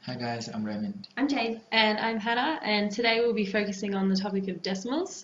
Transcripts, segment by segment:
Hi guys, I'm Raymond. I'm Jayde. And I'm Hannah, and today we'll be focusing on the topic of decimals.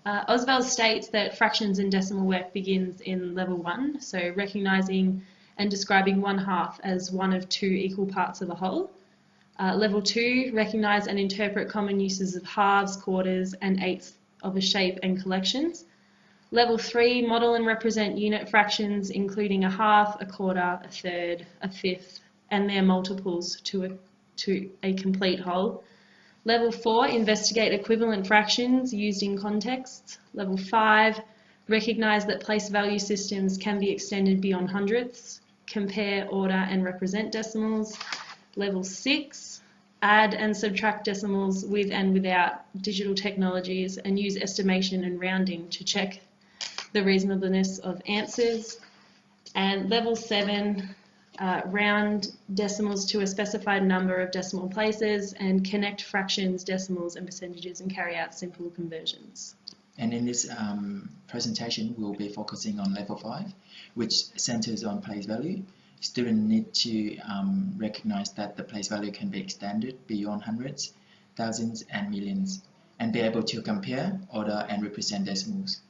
Oswald states that fractions and decimal work begins in level 1, so recognising and describing 1/2 as one of two equal parts of a whole. Level 2, recognise and interpret common uses of halves, quarters, and eighths of a shape and collections. Level 3, model and represent unit fractions, including a half, a quarter, a third, a fifth, and their multiples to a complete whole. Level 4, investigate equivalent fractions used in contexts. Level 5, recognise that place value systems can be extended beyond hundredths. Compare, order and represent decimals. Level 6, add and subtract decimals with and without digital technologies and use estimation and rounding to check the reasonableness of answers. And level 7, round decimals to a specified number of decimal places and connect fractions, decimals and percentages and carry out simple conversions. And in this presentation, we'll be focusing on level 5, which centers on place value. Students need to recognize that the place value can be extended beyond hundreds, thousands and millions, and be able to compare, order and represent decimals.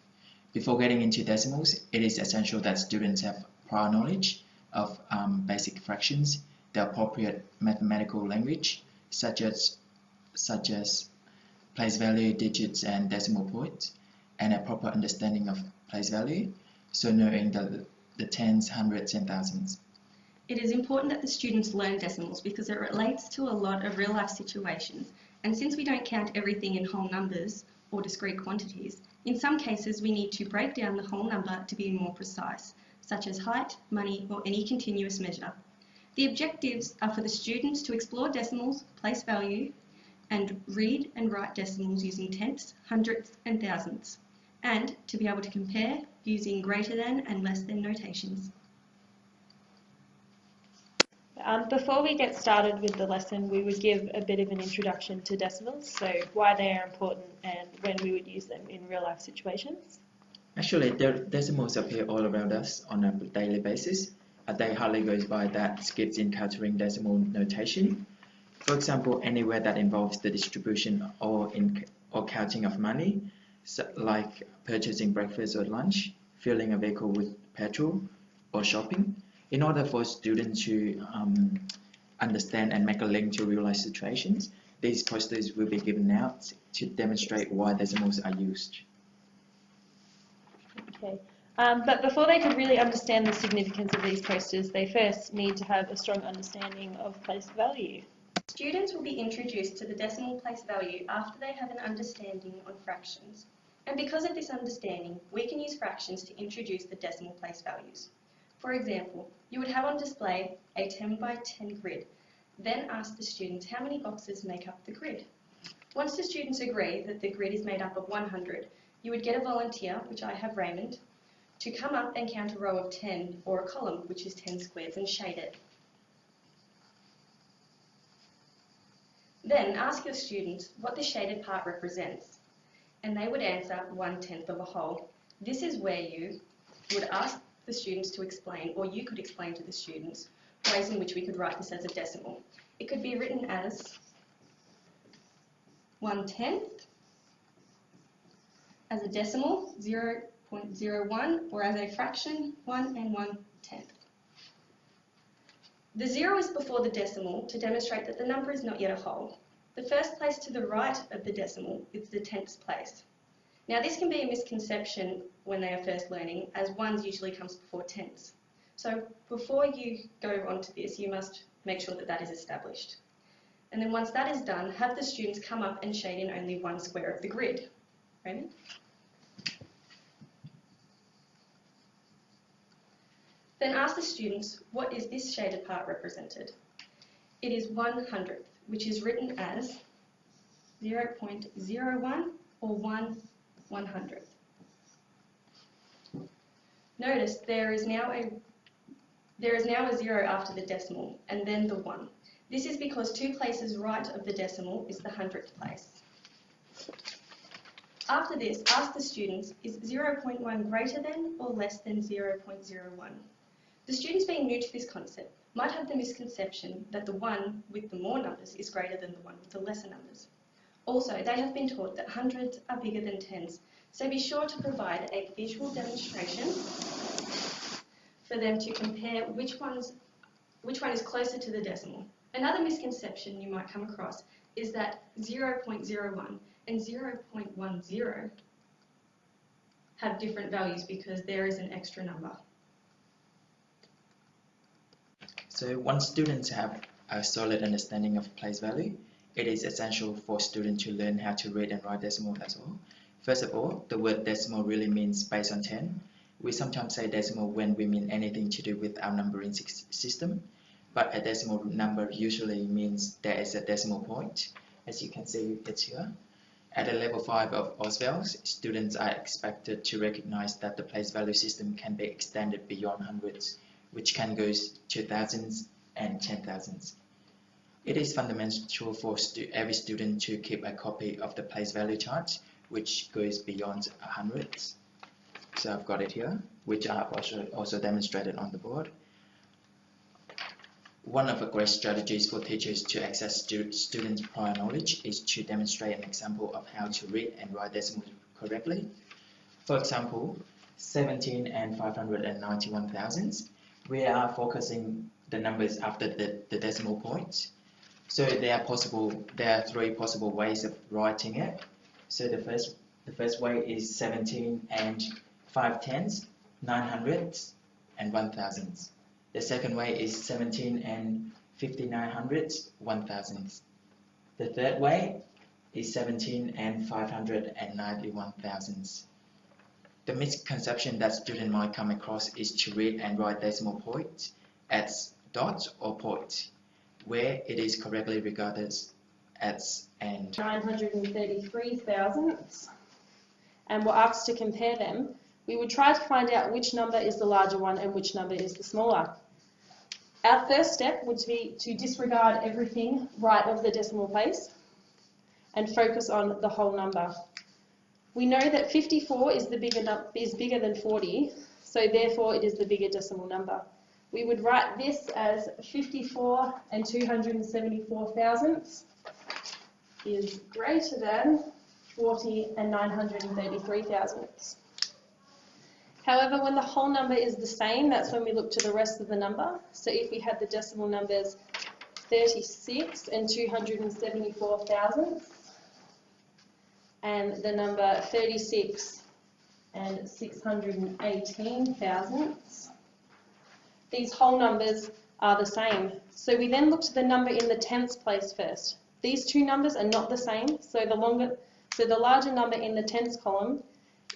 Before getting into decimals, it is essential that students have prior knowledge of basic fractions, the appropriate mathematical language, such as place value, digits, and decimal points, and a proper understanding of place value, so knowing the tens, hundreds, and thousands. It is important that the students learn decimals because it relates to a lot of real-life situations, and since we don't count everything in whole numbers or discrete quantities, in some cases we need to break down the whole number to be more precise, such as height, money, or any continuous measure. The objectives are for the students to explore decimals, place value, and read and write decimals using tenths, hundredths, and thousands, and to be able to compare using greater than and less than notations. Before we get started with the lesson, we would give a bit of an introduction to decimals, so why they are important and when we would use them in real life situations. Actually, decimals appear all around us on a daily basis. A day hardly goes by that skips encountering decimal notation. For example, anywhere that involves the distribution or counting of money, like purchasing breakfast or lunch, filling a vehicle with petrol, or shopping. In order for students to understand and make a link to real-life situations, these posters will be given out to demonstrate why decimals are used. Okay. But before they could really understand the significance of these posters, they first need to have a strong understanding of place value. Students will be introduced to the decimal place value after they have an understanding on fractions. And because of this understanding, we can use fractions to introduce the decimal place values. For example, you would have on display a 10 by 10 grid, then ask the students how many boxes make up the grid. Once the students agree that the grid is made up of 100, you would get a volunteer, which I have Raymond, to come up and count a row of 10 or a column, which is 10 squares, and shade it. Then ask your students what the shaded part represents, and they would answer 1/10 of a whole. This is where you would ask the students to explain, or you could explain to the students, ways in which we could write this as a decimal. It could be written as 1/10, as a decimal, 0.01, or as a fraction, 1 and 1/10. The 0 is before the decimal to demonstrate that the number is not yet a whole. The first place to the right of the decimal is the tenths place. Now this can be a misconception when they are first learning, as ones usually comes before tenths. So before you go on to this, you must make sure that that is established. And then once that is done, have the students come up and shade in only one square of the grid. Raymond? Then ask the students, what is this shaded part represented? It is 1/100th, which is written as 0.01 or 1/100th. Notice there is now a 0 after the decimal and then the 1. This is because 2 places right of the decimal is the 100th place. After this, ask the students, is 0.1 greater than or less than 0.01? The students being new to this concept might have the misconception that the one with the more numbers is greater than the one with the lesser numbers. Also, they have been taught that hundreds are bigger than tens, so be sure to provide a visual demonstration for them to compare which one is closer to the decimal. Another misconception you might come across is that 0.01 and 0.10 have different values because there is an extra number. So once students have a solid understanding of place value, it is essential for students to learn how to read and write decimal as well. First of all, the word decimal really means base on 10. We sometimes say decimal when we mean anything to do with our numbering system, but a decimal number usually means there is a decimal point. As you can see, it's here. At a level 5 of Auswell's, students are expected to recognize that the place value system can be extended beyond hundreds, which can go to thousands and 10,000s. It is fundamental for every student to keep a copy of the place value chart, which goes beyond hundreds. So I've got it here, which I have also demonstrated on the board. One of the great strategies for teachers to access students' prior knowledge is to demonstrate an example of how to read and write decimals correctly. For example, 17 and 591 thousandths, we are focusing the numbers after the decimal point. So there are three possible ways of writing it. So the first way is 17 and 5/10ths, 900ths, and 1,000ths. The second way is 17 and 5900ths, 1,000ths. The third way is 17 and 591 thousandths. The misconception that students might come across is to read and write decimal points as dots or points, where it is correctly regarded as and 933 thousandths, and we're asked to compare them. We would try to find out which number is the larger one and which number is the smaller. Our first step would be to disregard everything right of the decimal place and focus on the whole number. We know that 54 is bigger than 40, so therefore it is the bigger decimal number. We would write this as 54 and 274 thousandths is greater than 40 and 933 thousandths. However, when the whole number is the same, that's when we look to the rest of the number. So if we had the decimal numbers 36 and 274 thousandths, and the number 36 and 618 thousandths, these whole numbers are the same. So we then look to the number in the tenths place first. These two numbers are not the same, so the larger number in the tenths column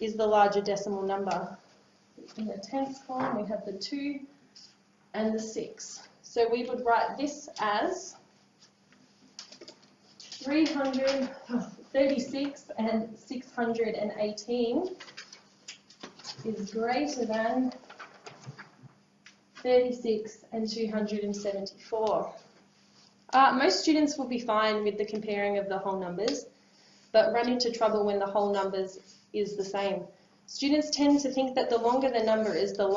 is the larger decimal number. In the tenths column, we have the 2 and the 6. So we would write this as 36 and 618 is greater than 36 and 274. Most students will be fine with the comparing of the whole numbers, but run into trouble when the whole numbers is the same. Students tend to think that the longer the number is, the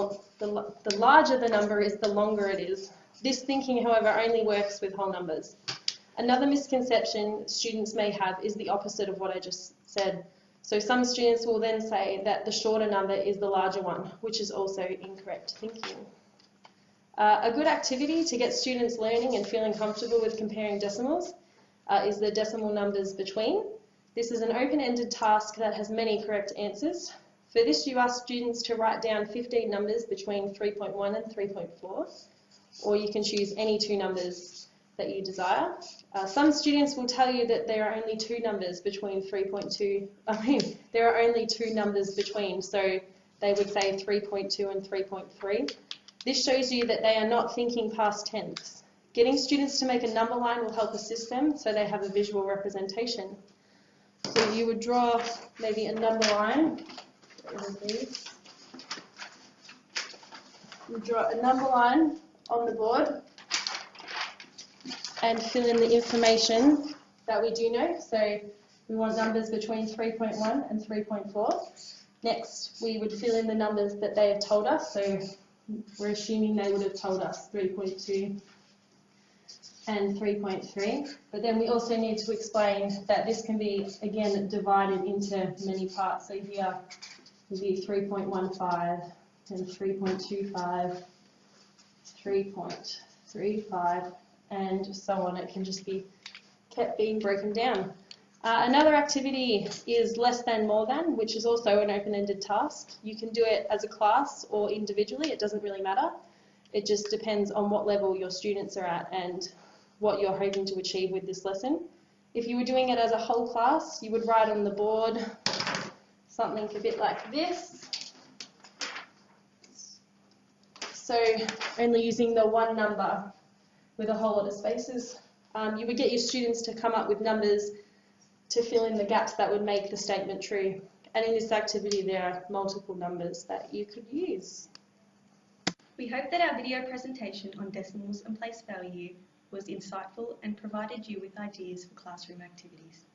larger the number is, the longer it is. This thinking, however, only works with whole numbers. Another misconception students may have is the opposite of what I just said. So some students will then say that the shorter number is the larger one, which is also incorrect thinking. A good activity to get students learning and feeling comfortable with comparing decimals is the decimal numbers between. This is an open-ended task that has many correct answers. For this, you ask students to write down 15 numbers between 3.1 and 3.4, or you can choose any two numbers that you desire. Some students will tell you that there are only two numbers between there are only two numbers between, so they would say 3.2 and 3.3. This shows you that they are not thinking past tenths. Getting students to make a number line will help assist them so they have a visual representation. So you would draw maybe a number line. You draw a number line on the board and fill in the information that we do know. So we want numbers between 3.1 and 3.4. Next, we would fill in the numbers that they have told us. So we're assuming they would have told us 3.2 and 3.3, but then we also need to explain that this can be, again, divided into many parts. So here would be 3.15 and 3.25, 3.35, and so on. It can just be kept being broken down. Another activity is less than, more than, which is also an open-ended task. You can do it as a class or individually, it doesn't really matter. It just depends on what level your students are at and what you're hoping to achieve with this lesson. If you were doing it as a whole class, you would write on the board something a bit like this. So only using the one number with a whole lot of spaces. You would get your students to come up with numbers to fill in the gaps that would make the statement true. And in this activity, there are multiple numbers that you could use. We hope that our video presentation on decimals and place value was insightful and provided you with ideas for classroom activities.